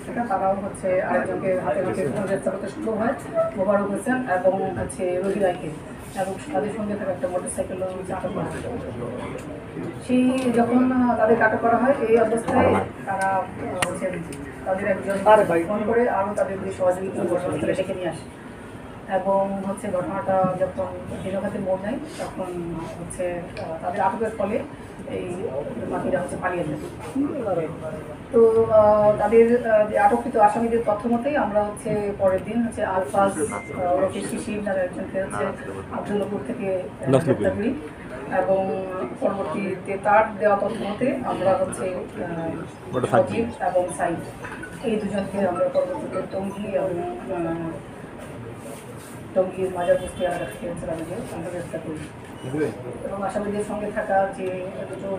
থেকে তারাও হচ্ছে আরেকজনকে হাতে হাতে গ্রেপ্তার করতে সম্ভব হয়, মোবারক হোসেন এবং হচ্ছে রবি রায়কে, এবং তাদের সঙ্গে থাকা একটা মোটরসাইকেলও আটক করা হয়। সেই যখন তাদের আটক করা হয় এই অবস্থায় তারা হচ্ছে তাদের একজন ফোন করে আরও তাদের যে সহযোগিতা ঘটনাস্থলে ডেকে নিয়ে আসে, এবং হচ্ছে ঘটনাটা যখন দিনঘাতে মোড় নেয় তখন হচ্ছে তাদের আটকের ফলে এই বাকিরা হচ্ছে পালিয়ে যায়। তো তাদের যে আটককৃত আসামিদের তথ্য মতেই আমরা হচ্ছে পরের দিন হচ্ছে আলফাজ ওরফে শিশির নামে একজনকে হচ্ছে আব্দুল্লাপুর থেকে গ্রেপ্তার করি, এবং পরবর্তীতে তার দেওয়া তথ্য মতে আমরা হচ্ছে সজীব এবং সাইদ এই দুজনকে আমরা পরবর্তীতে টঙ্গী এবং টঙ্গীর মাজার বস্তি এলাকা থেকে হচ্ছে তাদেরকে আমরা গ্রেপ্তার করি। এবং আসামিদের সঙ্গে থাকা যে দুটো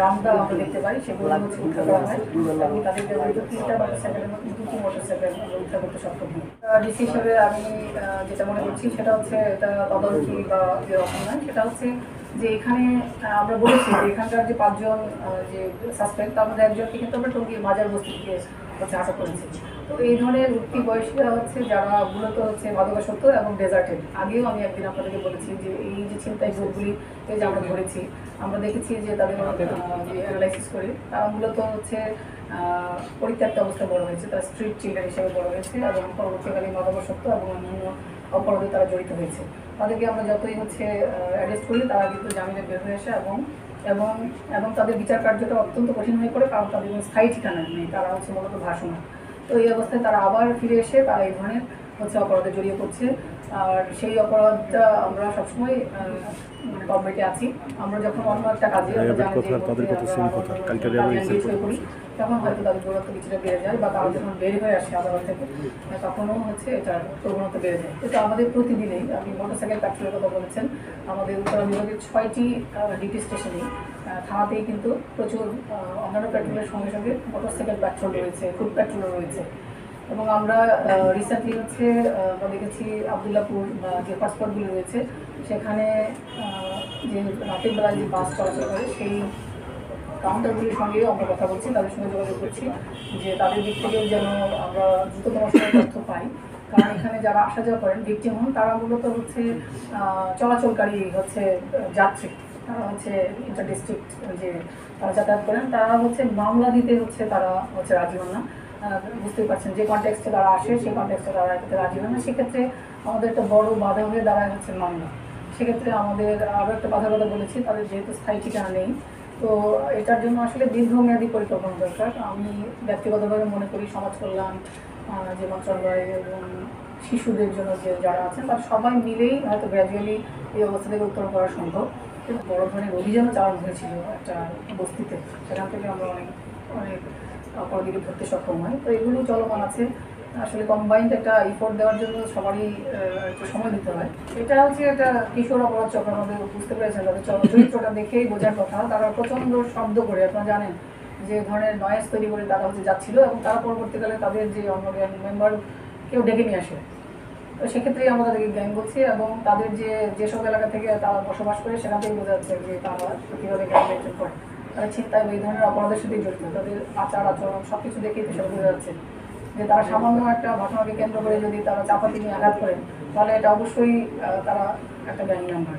রামদা আমরা দেখতে পাই সেগুলো হচ্ছে উদ্ধার করা হয়, এবং তাদের ব্যবহৃত 3টা মোটরসাইকেলের মধ্যে 2টি মোটরসাইকেল আমরা উদ্ধার করতে সক্ষম হই। ডিসি হিসেবে আমি যেটা মনে করছি সেটা হচ্ছে এটা তদারকি বা যে রকম নয়, সেটা হচ্ছে যে এখানে আমরা বলেছি যে এখানকার যে 5 জন যে সাসপেক্ট তার মধ্যে একজনকে কিন্তু আমরা টঙ্গীর মাজার বস্তি থেকে হচ্ছে আটক করেছি। তো এই ধরনের উঠতি বয়সীরা হচ্ছে যারা মূলত হচ্ছে মাদকাসক্ত এবং ডেজার্টেড। আগেও আমি একদিন আপনাদেরকে বলেছি যে এই যে ছিনতাই গ্রুপগুলি যে আমরা ধরেছি, আমরা দেখেছি যে তাদের যে অ্যানালাইসিস করি তারা মূলত হচ্ছে পরিত্যক্ত অবস্থায় বড় হয়েছে, তারা স্ট্রিট চিলড্রেন হিসেবে বড় হয়েছে, এবং পরবর্তীকালে মাদকাসক্ত এবং অন্যান্য অপরাধে তারা জড়িত হয়েছে। তাদেরকে আমরা যতই হচ্ছে অ্যারেস্ট করি তারা কিন্তু জামিনে বের হয়ে আসে, এবং এবং এবং তাদের বিচার কার্যটা অত্যন্ত কঠিন হয়ে পড়ে, কারণ তাদের কোনো স্থায়ী ঠিকানা নেই, তারা হচ্ছে মূলত ভাষণ। তো এই অবস্থায় তারা আবার ফিরে এসে তারা এই ধরনের হচ্ছে অপরাধে জড়িয়ে পড়ছে। আর সেই অপরাধটা আমরা সবসময় মানে কর্মে আছি। আমরা যখন অন্য একটা কাজে করি তখন হয়তো তাদের দৌরাত্ম কিছুটা বেড়ে যায়, বা তারা যখন বের হয়ে আসে আদালত থেকে তখনও হচ্ছে এটার প্রবণতা বেড়ে যায়। কিন্তু আমাদের প্রতিদিনেই, আপনি মোটরসাইকেল প্যাট্রোলের কথা বলেছেন, আমাদের উত্তরা বিভাগের 6টি ডিউটি স্টেশনে থানাতেই কিন্তু প্রচুর অন্যান্য পেট্রোলের সঙ্গে সঙ্গে মোটরসাইকেল প্যাট্রোল রয়েছে, ফুড প্যাট্রোলও রয়েছে। এবং আমরা রিসেন্টলি হচ্ছে আমরা দেখেছি আবদুল্লাপুর যে পাসপোর্টগুলি রয়েছে সেখানে যে রাতের বেলায় যে বাস চলাচল করে সেই কাউন্টারগুলির সঙ্গেও আমরা কথা বলছি, তাদের সঙ্গে যোগাযোগ করছি যে তাদের দিক থেকেও যেন আমরা দ্রুততম সময়ে তথ্য পাই। কারণ এখানে যারা আসা যাওয়া করেন ভিকটিম হন তারা মূলত হচ্ছে চলাচলকারী হচ্ছে যাত্রী, তারা হচ্ছে ইন্টার ডিস্ট্রিক্ট যে তারা যাতায়াত করেন, তারা হচ্ছে মামলা দিতে হচ্ছে তারা হচ্ছে রাজি হন না। বুঝতেই পারছেন যে কনটেক্সটে তারা আসে সেই কনটেক্সটে তারা এটাতে রাজি হন না। সেক্ষেত্রে আমাদের একটা বড় বাধা হয়ে দাঁড়ায় হচ্ছে মামলা। সেক্ষেত্রে আমাদের আরও একটা বাধার কথা বলেছি, তাদের যেহেতু স্থায়ী ঠিকানা নেই, তো এটার জন্য আসলে দীর্ঘমেয়াদী পরিকল্পনা দরকার। আমি ব্যক্তিগতভাবে মনে করি সমাজ কল্যাণ যে মন্ত্রণালয় এবং শিশুদের জন্য যে যারা আছেন তারা সবাই মিলেই হয়তো গ্র্যাজুয়ালি এই অবস্থা থেকে উত্তরণ করা সম্ভব। কিন্তু বড় ধরনের অভিযানও চালানো হয়েছিল একটা বস্তিতে, সেখান থেকে আমরা অনেক অনেক অপরাধীকে ধরতে সক্ষম হয়। তো এগুলো চলমান আছে। আসলে কম্বাইন্ড একটা ইফোর্ট দেওয়ার জন্য সবারই একটু সময় দিতে হয়। এটা হচ্ছে একটা কিশোর অপরাধ চক্র, আমাদের বুঝতে পেরেছেন তাদের চরিত্রটা দেখেই বোঝার কথা। তারা প্রচণ্ড শব্দ করে, আপনারা জানেন যে ধরনের নয়েজ তৈরি করে তারা হচ্ছে যাচ্ছিল, এবং তারা পরবর্তীকালে তাদের যে অন্য গ্যাং মেম্বার কেউ ডেকে নিয়ে আসে। তো সেক্ষেত্রেই আমরা তাদেরকে গ্যাং বলছি, এবং তাদের যেসব এলাকা থেকে তারা বসবাস করে সেখান থেকেই বোঝা যাচ্ছে যে তারা কীভাবে গ্যাং মেনটেন করে। তারা চিন্তায় এই ধরনের অপরাধের সাথেই জড়িত, তাদের আচার আচরণ সব কিছু দেখেই সেটা বোঝা যাচ্ছে যে তারা সামান্য একটা ঘটনাকে কেন্দ্র করে যদি তারা চাপাতি নিয়ে আঘাত করেন তাহলে এটা অবশ্যই তারা একটা গ্যাং মেম্বার।